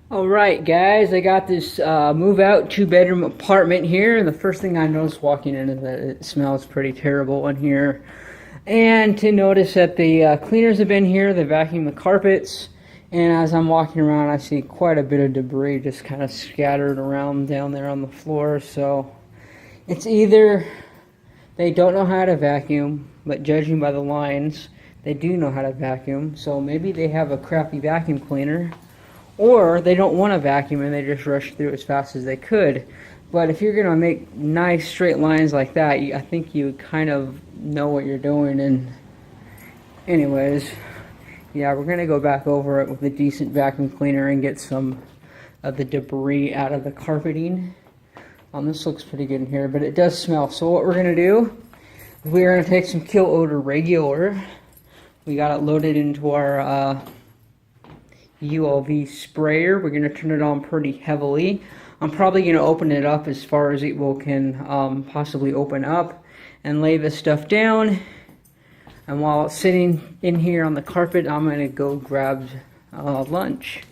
Alright guys, I got this move out 2-bedroom apartment here, and the first thing I noticed walking in is that it smells pretty terrible in here. And to notice that the cleaners have been here, they vacuumed the carpets, and as I'm walking around I see quite a bit of debris just kind of scattered around down there on the floor. So it's either they don't know how to vacuum, but judging by the lines, they do know how to vacuum, so maybe they have a crappy vacuum cleaner. Or they don't want to vacuum and they just rush through as fast as they could. But if you're going to make nice straight lines like that, I think you kind of know what you're doing. And anyways, yeah, we're going to go back over it with a decent vacuum cleaner and get some of the debris out of the carpeting. This looks pretty good in here, but it does smell. So what we're going to do, we're going to take some kill odor regular. We got it loaded into our ULV sprayer. We're going to turn it on pretty heavily. I'm probably going to open it up as far as it can possibly open up and lay this stuff down. And while it's sitting in here on the carpet, I'm going to go grab lunch.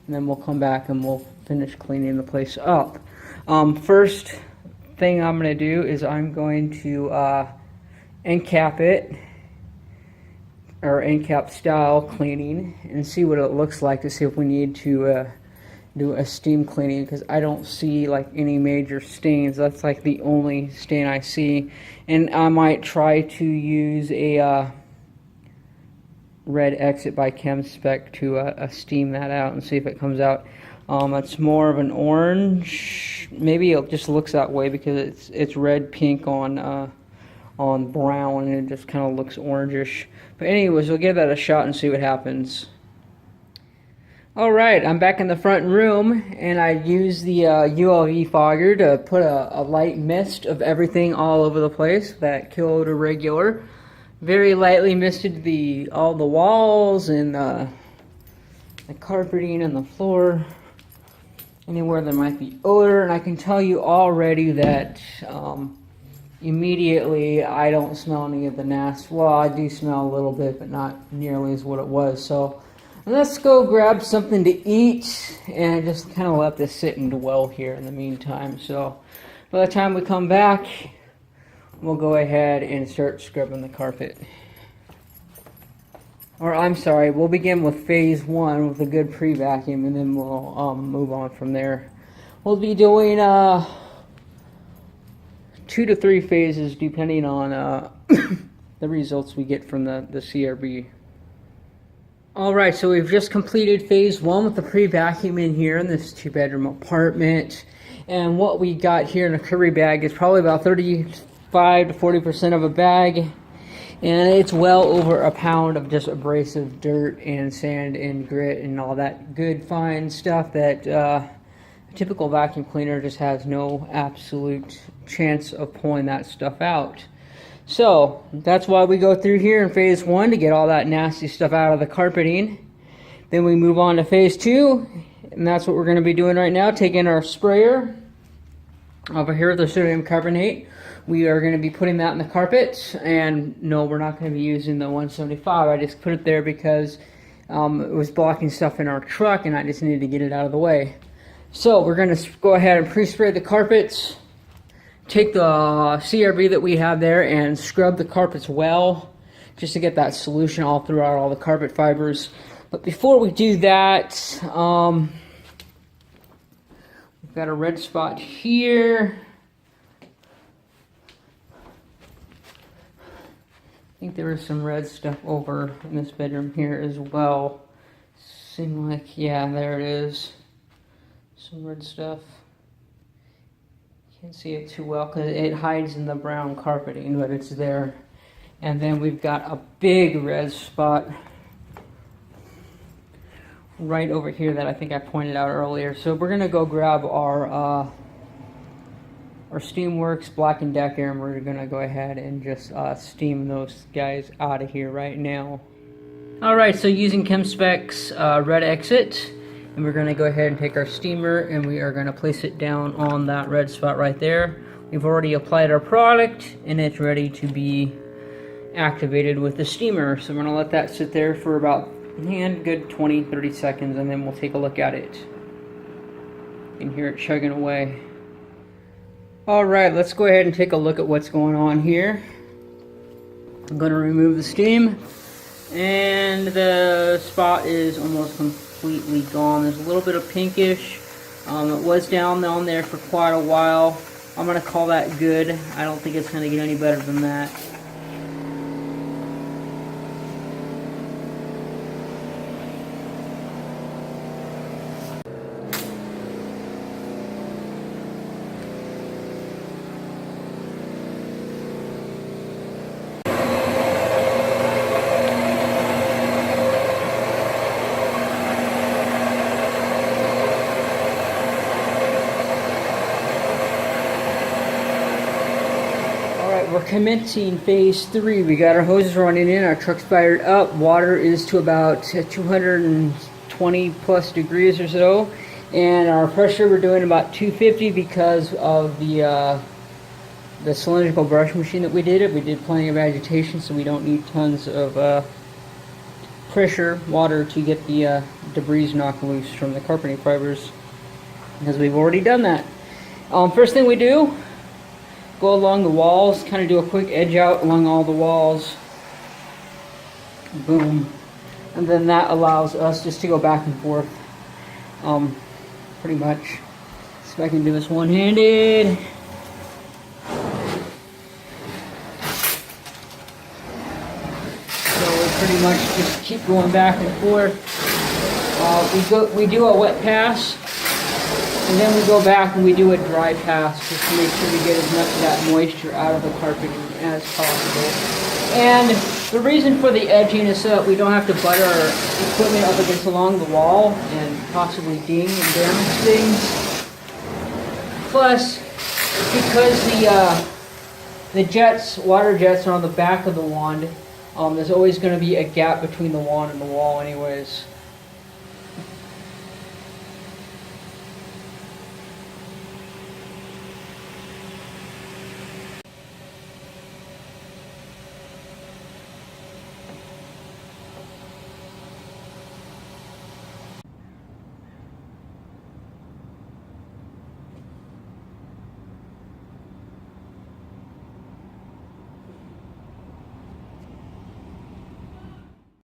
And then we'll come back and we'll finish cleaning the place up. First thing I'm going to do is I'm going to end cap it, or end cap style cleaning, and see what it looks like to see if we need to do a steam cleaning, because I don't see like any major stains. That's like the only stain I see. And I might try to use a red exit by ChemSpec to steam that out and see if it comes out. It's more of an orange. Maybe it just looks that way because it's red pink on brown, and it just kind of looks orangish. But anyways, we'll give that a shot and see what happens. Alright, I'm back in the front room, and I used the ULV fogger to put a light mist of everything all over the place, that kill odor regular. Very lightly misted all the walls and the carpeting and the floor, anywhere there might be odor. And I can tell you already that immediately I don't smell any of the nasty. Well, I do smell a little bit, but not nearly as what it was. So let's go grab something to eat and just kind of let this sit and dwell here in the meantime. So by the time we come back, we'll go ahead and start scrubbing the carpet. Or I'm sorry, we'll begin with phase 1 with a good pre-vacuum, and then we'll move on from there. We'll be doing 2 to 3 phases depending on the results we get from the CRB. Alright, so we've just completed phase 1 with the pre-vacuum in here in this 2-bedroom apartment. And what we got here in a curry bag is probably about 35 to 40% of a bag. And it's well over a pound of just abrasive dirt and sand and grit and all that good fine stuff that a typical vacuum cleaner just has no absolute chance of pulling that stuff out. So that's why we go through here in phase 1 to get all that nasty stuff out of the carpeting. Then we move on to phase 2, and that's what we're going to be doing right now. Taking our sprayer over here with the sodium carbonate, we are going to be putting that in the carpet. And no, we're not going to be using the 175. I just put it there because it was blocking stuff in our truck, and I just needed to get it out of the way. So we're going to go ahead and pre-spray the carpets. Take the CRB that we have there and scrub the carpets well, just to get that solution all throughout all the carpet fibers. But before we do that, we've got a red spot here. I think there is some red stuff over in this bedroom here as well. Seemed like, yeah, there it is. Some red stuff. Can't see it too well because it hides in the brown carpeting, but it's there. And then we've got a big red spot right over here that I think I pointed out earlier. So we're gonna go grab our Steamworks Black & Decker, and we're gonna go ahead and just steam those guys out of here right now. Alright, so using ChemSpec's red exit, and we're going to go ahead and take our steamer and we are going to place it down on that red spot right there. We've already applied our product and it's ready to be activated with the steamer. So I'm going to let that sit there for about And good 20-30 seconds, and then we'll take a look at it. You can hear it chugging away. Alright, let's go ahead and take a look at what's going on here. I'm going to remove the steam, and the spot is almost completely gone. There's a little bit of pinkish. It was down there for quite a while. I'm going to call that good. I don't think it's going to get any better than that. We're commencing phase 3. We got our hoses running in, our truck's fired up, water is to about 220 plus degrees or so, and our pressure we're doing about 250 because of the cylindrical brush machine that we did. We did plenty of agitation, so we don't need tons of pressure water to get the debris knocked loose from the carpeting fibers, because we've already done that. First thing we do, go along the walls, kind of do a quick edge out along all the walls. Boom. And then that allows us just to go back and forth. Pretty much. See if I can do this one-handed. So we pretty much just keep going back and forth. We do a wet pass. And then we go back and we do a dry pass just to make sure we get as much of that moisture out of the carpeting as possible. And the reason for the edging is so that we don't have to butt our equipment up against along the wall and possibly ding and damage things. Plus, because the jets, water jets are on the back of the wand, there's always going to be a gap between the wand and the wall anyways.